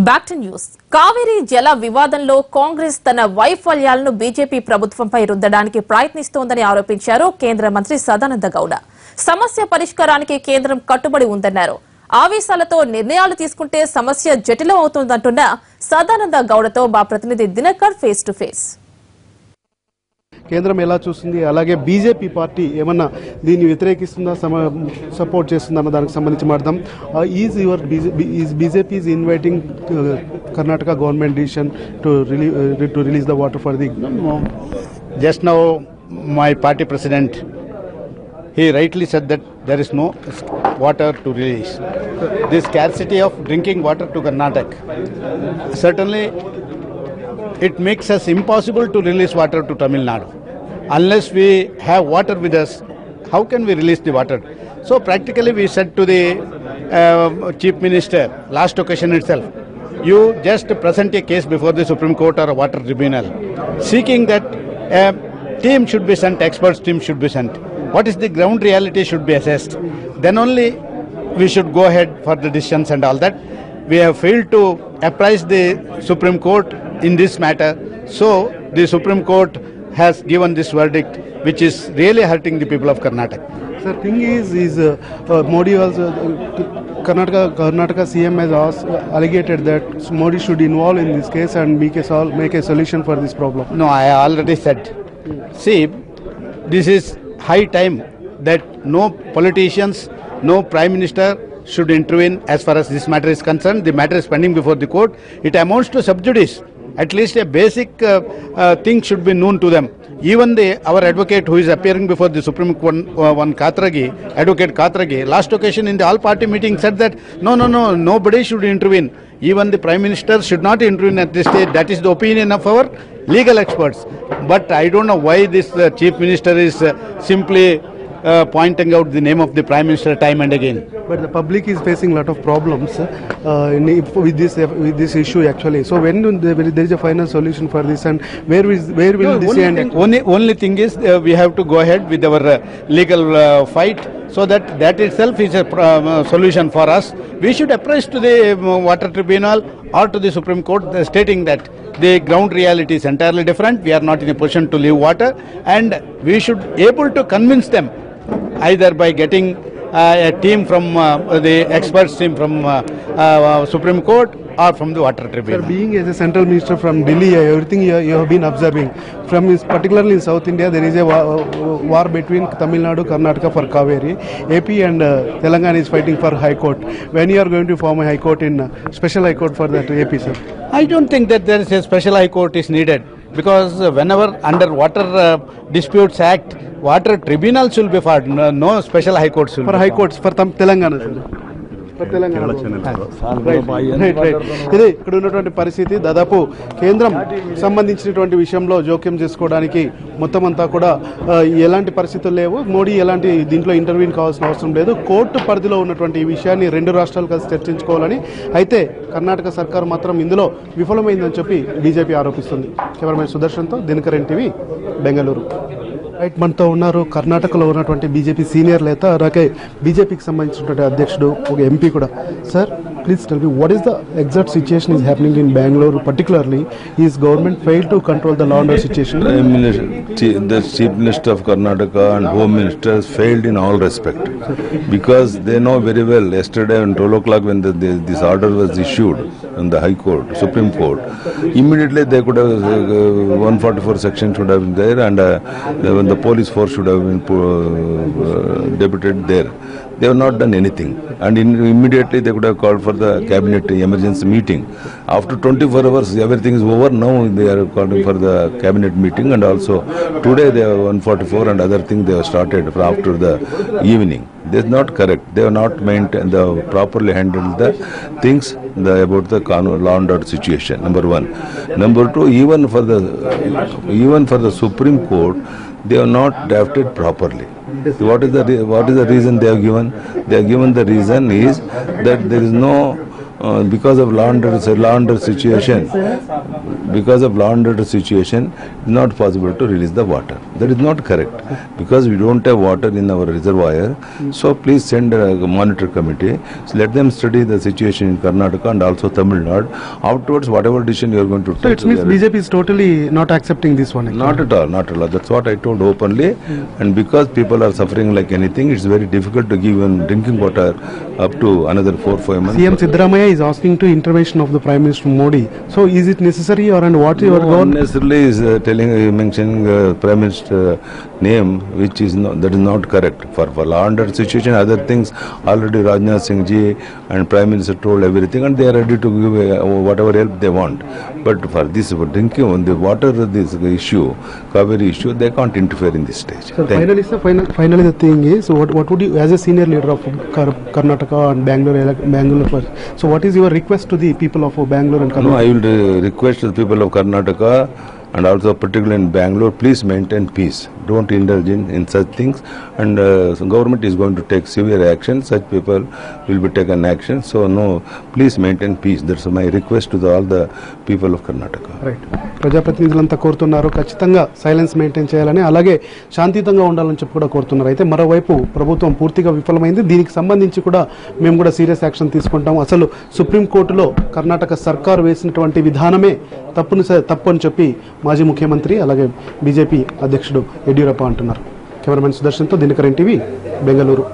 Back to news. Kaveri జల వివాదంలో కాంగ్రెస్ తన వైఫల్యాలను బీజేపీ ప్రభుత్వంపై రుద్దడానికి ప్రయత్నిస్తోందని ఆరోపించారు కేంద్ర మంత్రి సదానంద గౌడ. సమస్య పరిష్కారానికి కేంద్రం కట్టుబడి ఉందన్నారు. ఆవేశాలతో నిర్ణయాలు తీసుకుంటే సమస్య జటిలం అవుతుందంటున్న సదానంద గౌడతో మా ప్రతినిధి దినకర్ ఫేస్ టు ఫేస్. కేంద్రం ఎలా చూస్తుంది, అలాగే బీజేపీ పార్టీ ఏమన్నా దీన్ని వ్యతిరేకిస్తుందా, సపోర్ట్ చేస్తుందా అన్న దానికి సంబంధించి మాట్లాడదాం. Is BJP is inviting Karnataka government decision to release the water for the. Just now my party president, he rightly said that there is no water to release. The scarcity of drinking water to Karnataka, certainly it makes us impossible to release water to Tamil Nadu. Unless we have water with us, how can we release the water? So practically we said to the Chief Minister last occasion itself, you just present a case before the Supreme Court or a water tribunal, seeking that a team should be sent, experts team should be sent. What is the ground reality should be assessed. Then only we should go ahead for the decisions and all that. We have failed to apprise the Supreme Court in this matter. So the Supreme Court has given this verdict, which is really hurting the people of Karnataka. The thing is Modi also, Karnataka CM has allegated that Modi should involve in this case and make a solution for this problem. No, I already said. See, this is high time that no politicians, no Prime Minister should intervene as far as this matter is concerned. The matter is pending before the court. It amounts to sub judice. At least a basic thing should be known to them. Even our advocate who is appearing before the Supreme Court, Katragi, Advocate Katragi, last occasion in the all-party meeting said that nobody should intervene. Even the Prime Minister should not intervene at this stage. That is the opinion of our legal experts. But I don't know why this Chief Minister is simply pointing out the name of the Prime Minister time and again. But the public is facing a lot of problems with this issue actually. So when there is a final solution for this, and where will this end? Only thing is we have to go ahead with our legal fight, so that itself is a solution for us. We should approach to the water tribunal or to the Supreme Court stating that the ground reality is entirely different. We are not in a position to leave water, and we should able to convince them either by getting a team from the experts team from Supreme Court or from the water tribunal. Sir, being as a central minister from Delhi, everything you have been observing, particularly in South India, there is a war between Tamil Nadu, Karnataka for Kaveri. AP and Telangana is fighting for High Court. When you are going to form a High Court in special High Court for that AP, sir? I don't think that there is a special High Court is needed, because whenever under Water Disputes Act, water tribunals will be formed. No special High Courts will for be High Courts for Telangana, sir. ఇదే ఇక్కడ ఉన్నటువంటి పరిస్థితి. దాదాపు కేంద్రం సంబంధించినటువంటి విషయంలో జోక్యం చేసుకోవడానికి మొత్తం అంతా కూడా ఎలాంటి పరిస్థితులు లేవు. మోడీ ఎలాంటి దీంట్లో ఇంటర్వ్యూన్ కావాల్సిన అవసరం లేదు. కోర్టు పరిధిలో ఉన్నటువంటి ఈ విషయాన్ని రెండు రాష్ట్రాలు కలిసి చర్చించుకోవాలని, అయితే కర్ణాటక సర్కారు మాత్రం ఇందులో విఫలమైందని చెప్పి బీజేపీ ఆరోపిస్తుంది. కెమెరామెన్ సుదర్శన్తో దినకర్ ఎన్టీవీ, బెంగళూరు. రైట్, మనతో ఉన్నారు కర్ణాటకలో ఉన్నటువంటి బీజేపీ సీనియర్ నేత, అలాగే బీజేపీకి సంబంధించినటువంటి అధ్యక్షుడు, ఒక ఎంపీ కూడా. Sir, please tell me what is the exact situation is happening in Bengaluru, particularly is government fail to control the law and order situation. The Chief Minister of Karnataka and Home Minister has failed in all respect, because they know very well. Yesterday at 12 o'clock when this order was issued in the High Court, Supreme Court, immediately they could have 144 section should have been there, and when the police force should have been deputed there. They have not done anything, and immediately they could have called for the cabinet emergency meeting. After 24 hours everything is over. Now they are calling for the cabinet meeting, and also today they have 144 and other things they have started after the evening. This is not correct. They have not maintained, they have properly handled the things about the law and order situation. Number one. Number two, even for the Supreme Court, they have not drafted properly. What is the reason they have given? They have given the reason is that there is no because of law and order situation, it's not possible to release the water. That is not correct, because we don't have water in our reservoir. So please send a monitor committee. So let them study the situation in Karnataka and also Tamil Nadu. Afterwards, whatever decision you are going to take. So it means BJP is totally not accepting this one. Not at all, not at all. That's what I told openly. And because people are suffering like anything, it's very difficult to give even drinking water up to another 4-5 months. CM Siddaramaiah is asking to intervention of the Prime Minister Modi. So is it necessary, or and what your government? Necessarily is mentioning Prime Minister name, which is not, that is not correct. For law and order situation, other things already Rajnath Singh ji and Prime Minister told everything, and they are ready to give whatever help they want. But for this drinking, the water, this issue, Kaveri issue, they can't interfere in this stage. So finally the thing is, so what would you, as a senior leader of Karnataka and Bangalore, so what is your request to the people of Bangalore and Karnataka? No, I will request the people of Karnataka and also particularly in Bangalore, please maintain peace. Don't indulge in such things, and government is going to take severe action. Such people will be taken action. So no, please maintain peace. That's my request to all the people of Karnataka. Right. ప్రజాప్రతినిధులంతా కోరుతున్నారు ఖచ్చితంగా silence maintain చేయాలని, అలాగే శాంతియుతంగా ఉండాలని చెప్పి కూడా కోరుతున్నారు. అయితే మరోవైపు ప్రభుత్వం పూర్తిగా విఫలమైంది. దీనికి సంబంధించి కూడా మేము కూడా సీరియస్ యాక్షన్ తీసుకుంటాం. అసలు సుప్రీంకోర్టులో కర్ణాటక సర్కారు వేసినటువంటి విధానమే తప్పు అని చెప్పి మాజీ ముఖ్యమంత్రి అలాగే బీజేపీ అధ్యక్షుడు యడ్యూరప్ప అంటున్నారు. కెమెరామెన్ సుదర్శన్తో దినకరన్ టీవీ, బెంగళూరు.